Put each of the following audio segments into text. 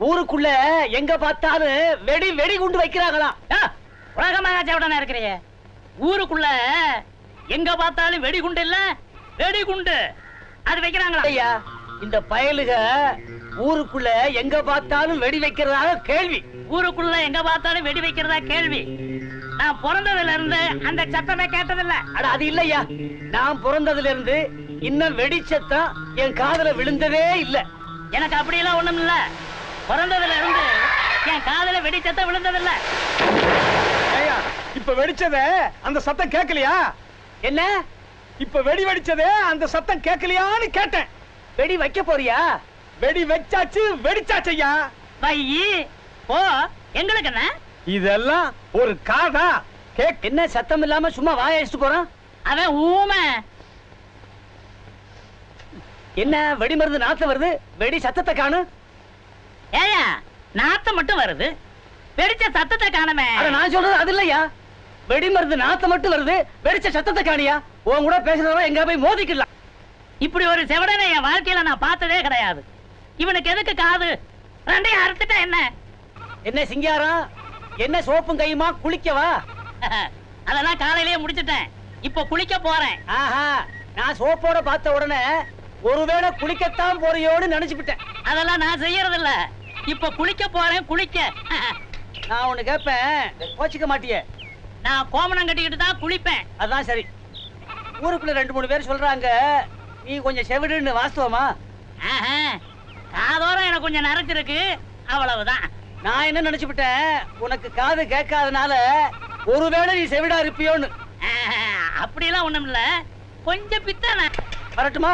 ஊருக்குள்ள எங்க பார்த்தாலும் வெடி வெடி குண்டு வைக்கிறாங்களாம். உலகமாக சேவடனா இருக்கிறீங்க. ஊருக்குள்ள எங்க பார்த்தாலும் வெடிகுண்டு இல்ல, வெடிகுண்டு அது வைக்கிறாங்களா? ஐயா, இந்த பயலுக ஊருக்குள்ள எங்க பார்த்தாலும் வெடி வைக்கிறதாக கேள்வி. ஊருக்குள்ள எங்க பார்த்தாலும் வெடி வைக்கிறதா கேள்வி. நான் பிறந்ததுல இருந்து அந்த சத்தமே கேட்டதில்ல. அட அது இல்லையா, நான் பிறந்ததுல இருந்து இன்னும் வெடி சத்தம் என் காதுல விழுந்ததே இல்ல. எனக்கு அப்படியெல்லாம் ஒண்ணும் இல்ல. பிறந்ததுல இருந்து என் காதுல வெடி சத்தம் விழுந்ததில்ல. இப்ப வெடிச்சதே அந்த சத்தம் கேட்கலையா? என்ன இப்ப வெடி வெடிச்சதே அந்த சத்தம் கேட்கலையான்னு கேட்டேன். வெடி வைக்க போறியா? வெடி வச்சாச்சு, வெடிச்சாச்சையா. பையி ஓ, எங்களுக்கு என்ன இதெல்லாம் ஒரு காதா? என்ன சத்தம் இல்லாம சும்மா வாய அடிச்சுட்டு போறான்? அவன் ஊமை. என்ன வெடி மருந்து நாத்து வருது, வெடி சத்தத்தை காணு. ஏயா, நாத்தம் மட்டும் வருது, வெடிச்ச சத்தத்தை காணமே. அட நான் சொல்றது அது இல்லையா, வெடி மருந்து நாத்தம் மட்டும் வருது, வெடிச்ச சத்தத்தை காணியா? உன் கூட பேசுறவங்க எங்க போய் மோதிக்கலாம். இப்படி ஒரு செவடனை என் வாழ்க்கையில நான் பார்த்ததே கிடையாது. இவனுக்கு எதுக்கு காது? ரெண்டையும் அறுத்துட்டா என்ன? என்ன சிங்காரம், என்ன சோப்பும் கையுமா குளிக்கவா? அதெல்லாம் காலையிலேயே முடிச்சிட்டேன். இப்ப குளிக்க போறேன். ஆஹா, நான் சோப்போட பார்த்த உடனே ஒருவேளை குளிக்கத்தான் போறியோன்னு நினைச்சுட்டேன். அதெல்லாம் நான் செய்யறது இல்ல. இப்ப குளிக்க போறேன், குளிக்க. நான் ஒண்ணு கேட்பேன், கோச்சிக்க மாட்டியே? நான் கோமணம் கட்டிக்கிட்டு தான் குளிப்பேன். அதான் சரி. ஊருக்குள்ள 2-3 பேர் சொல்றாங்க நீ கொஞ்சம் செவிடுன்னு, வாஸ்தவமா? காதோரம் எனக்கு கொஞ்சம் நரைச்சிருக்கு, அவ்வளவுதான். நான் என்ன நினைச்சுட்டேன், உனக்கு காது கேட்காதனால ஒருவேளை நீ செவிடா இருப்பியோன்னு. அப்படியெல்லாம் ஒண்ணும் இல்ல, கொஞ்சம் பித்தான. வரட்டுமா?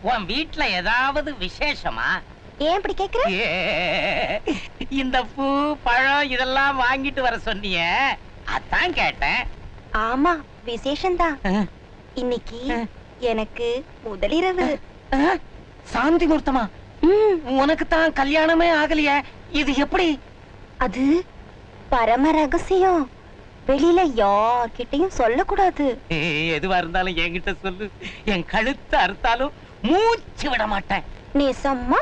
உன் வீட்டுல ஏதாவது விசேஷமா? ஏன் இப்படி கேக்குற? இந்த பூ பழம் இதெல்லாம் வாங்கிட்டு வர சொன்னீங்க, அதான் கேட்டேன். ஆமா, விசேஷம்தான். இன்னைக்கு எனக்கு முதலிரவு. சாந்தி முகூர்த்தமா? உனக்கு தான் கல்யாணமே ஆகலையே, இது எப்படி? அது பரம ரகசியம், வெளியில யார்கிட்டயும் சொல்லக்கூடாது. எதுவா இருந்தாலும் என்கிட்ட சொல்லு, என் கழுத்து அறுத்தாலும் மூச்சு விட மாட்டேன். நீ சும்மா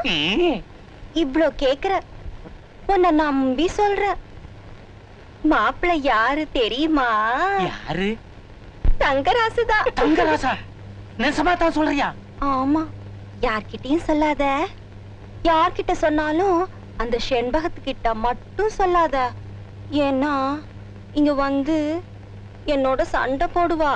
இவ்ளோ கேக்குற, உன்னை நம்பி சொல்ற. மாப்பிள்ள யாரு தெரியுமா? யாரு? தங்கராசுதான். தங்கராசா? நெசமா தான் சொல்றியா? ஆமா, யார்கிட்டயும் சொல்லாத. யார்கிட்ட சொன்னாலும் அந்த செண்பகத்துக்கிட்ட மட்டும் சொல்லாத. ஏன்னா இங்க வந்து என்னோட சண்டை போடுவா.